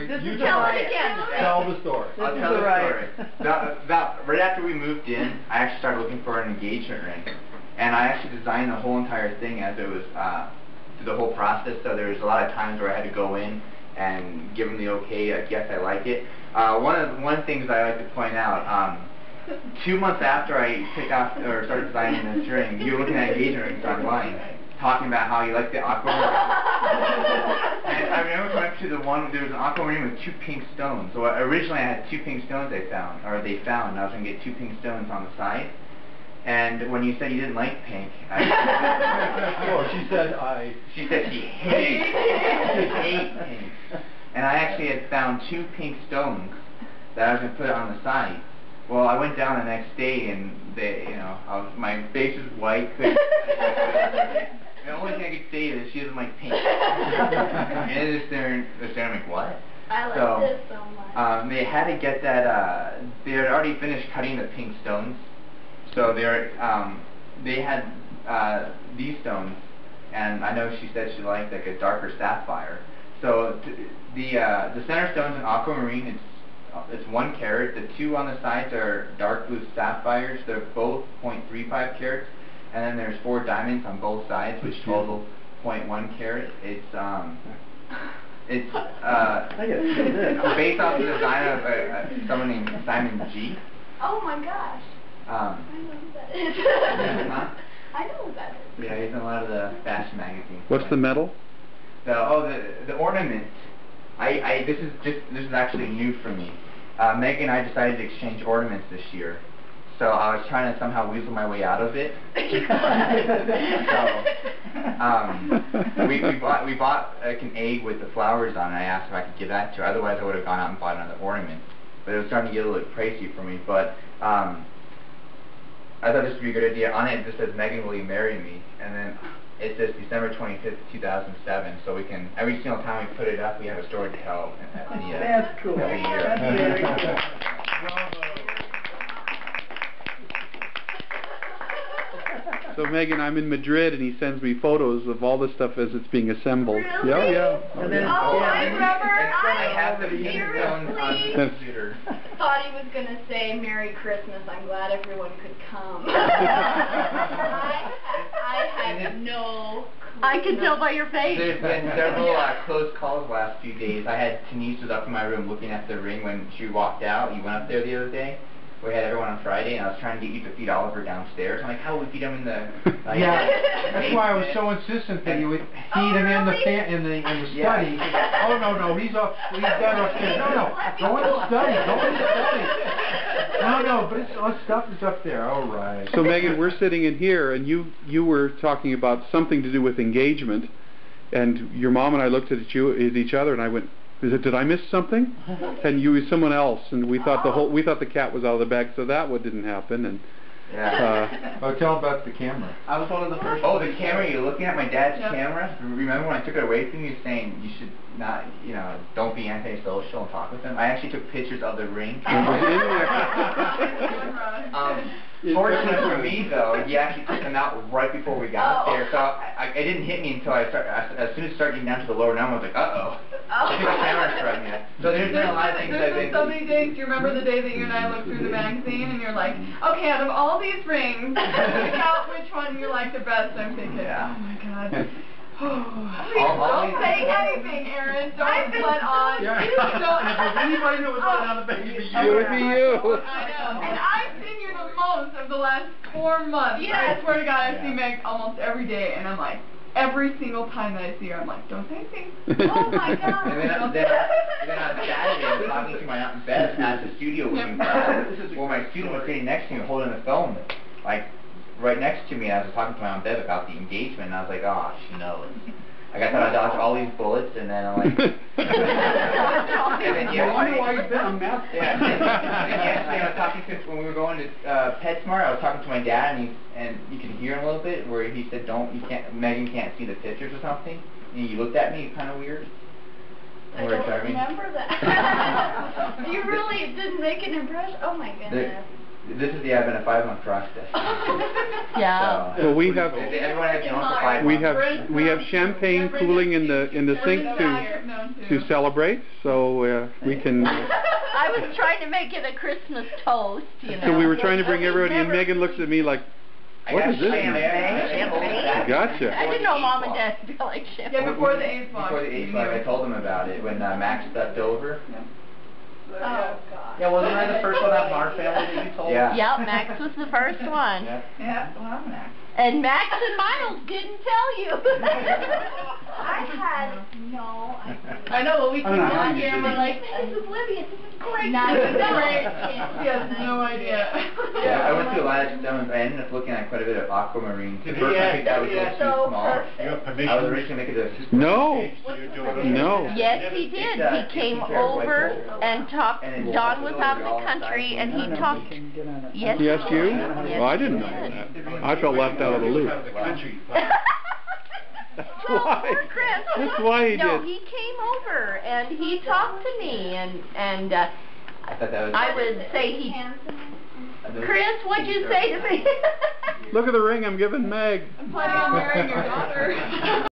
story. You tell it again. Tell the story. I'll tell the story. Right after we moved in, I actually started looking for an engagement ring. And I actually designed the whole entire thing as it was through the whole process. So there was a lot of times where I had to go in and give them the okay, yes, I like it. One of the things I like to point out, 2 months after I started designing this ring, you were looking at engagement rings online, talking about how you like the aquamarine. And I remember coming up to the one, there was an aquamarine with 2 pink stones. So originally I had 2 pink stones they found, and I was going to get 2 pink stones on the side. And when you said you didn't like pink, she said she hates pink. And I actually had found 2 pink stones that I was going to put on the side. Well, I went down the next day and my face was white. The only thing I could say is she doesn't like pink. And they're staring like, what? I like this so much. They had to get that, they had already finished cutting the pink stones. So they had these stones, and I know she said she liked like a darker sapphire. So the center stone's an aquamarine. It's 1 carat. The 2 on the sides are dark blue sapphires. They're both 0.35 carats, and then there's 4 diamonds on both sides, which total 0.1 carat. It's based off the design of someone named Simon G. Oh my gosh. I know who that is. I know who that is. Yeah, he's in a lot of the fashion magazines. What's the medal? The ornament. This is actually new for me. Meg and I decided to exchange ornaments this year, so I was trying to somehow weasel my way out of it. So we bought like an egg with the flowers on it. I asked if I could give that to her. Otherwise, I would have gone out and bought another ornament. But it was starting to get a little pricey for me. But I thought this would be a good idea. On it, it just says, "Megan, will you marry me?" And then it says December 25th, 2007. So we can, every single time we put it up, we have a story to tell. That's cool. Every year. That's very cool. So Megan, I'm in Madrid, and he sends me photos of all the stuff as it's being assembled. Really? Yeah. And then, I remember. I have the pink stones on the computer. Thought he was going to say Merry Christmas. I'm glad everyone could come. I had no clue. I can tell by your face. There's been several close calls the last few days. I had Denise was up in my room looking at the ring when she walked out. You went up there the other day. We had everyone on Friday, and I was trying to get you to feed Oliver downstairs. I'm like, how would we feed him in the... That's why I was so insistent that you would feed him in the study. Oh no, he's better upstairs. No, go in the study. No, but our stuff is up there. All right. So Megan, we're sitting in here, and you were talking about something to do with engagement, and your mom and I looked at each other, and I went, did I miss something? And you were someone else, and we thought the cat was out of the bag, so that one didn't happen. And tell about the camera. I was one of the first. Oh, the camera! You're looking at my dad's camera. Remember when I took it away from you, saying you should not, don't be antisocial and talk with them. I actually took pictures of the ring. Fortunately for me, though, he actually took them out right before we got there, so it didn't hit me until as soon as it started getting down to the lower number, I was like, uh-oh. I think the camera's struggling yet. So there's been a lot of things There's been so many days. Do you remember the day that you and I looked through the magazine and you're like, okay, out of all these rings, pick out which one you like the best? I'm thinking, oh my God. Don't say anything, Aaron. Don't let on. If anybody knows what on the baby, it would be you. I know. And I've seen you the most of the last 4 months. I swear to God, I see Meg almost every day, and I'm like, every single time that I see her, I'm like, don't say anything. Oh my God. And then on Saturday, I was talking to my Aunt Beth at the studio with me. Well, my student was sitting next to me holding the phone, like, right next to me. I was talking to my Aunt Bev about the engagement, and I was like, oh, she knows. I got to dodge all these bullets, and then I'm like... and then yesterday, why you've been a mess. Yeah. And yesterday I was talking to, when we were going to PetSmart, I was talking to my dad, and you could hear him a little bit, where he said, Megan can't see the pictures or something. And you looked at me kind of weird. I don't remember that. You really didn't make an impression? Oh my goodness. This is the advent of 5-month process. Yeah. So, Well, we have everyone has been on for 5 months. we have champagne cooling in the sink to celebrate, so we can. I was trying to make it a Christmas toast, you know. So we were trying to bring everybody, and Megan looks at me like, "What is this?" Champagne? Gotcha. I didn't know Mom and Dad feel like champagne. Yeah, before the 8th box. Before the 8th box, I told them about it when Max stepped over. Oh, God. Yeah, wasn't I the first one out of our family that you told? Yeah. Yep, Max was the first one. Yeah. Yeah, well, I'm next. And Max and Miles didn't tell you. I had no idea. I know, well, we I came don't know how on you here and did we're it. like, this is Libby, this is great. Not This even is great. know. She has no idea. Yeah, I went to a lot of stones. I ended up looking at quite a bit of aquamarine. The first one I picked out was a little too So small. perfect. I was originally making it a No, no. Yes, he did. He came over and talked. Don was out in the country, and he talked. Yes, Yes, you? Yes, Well, I didn't he know did. that. I felt left out of the loop. That's Well, why. poor Chris. That's why he No, did. he came over and he talked to me, and I thought that was. I would say he. Chris, what'd you say to me? Look at the ring I'm giving Meg. I'm planning on marrying your daughter.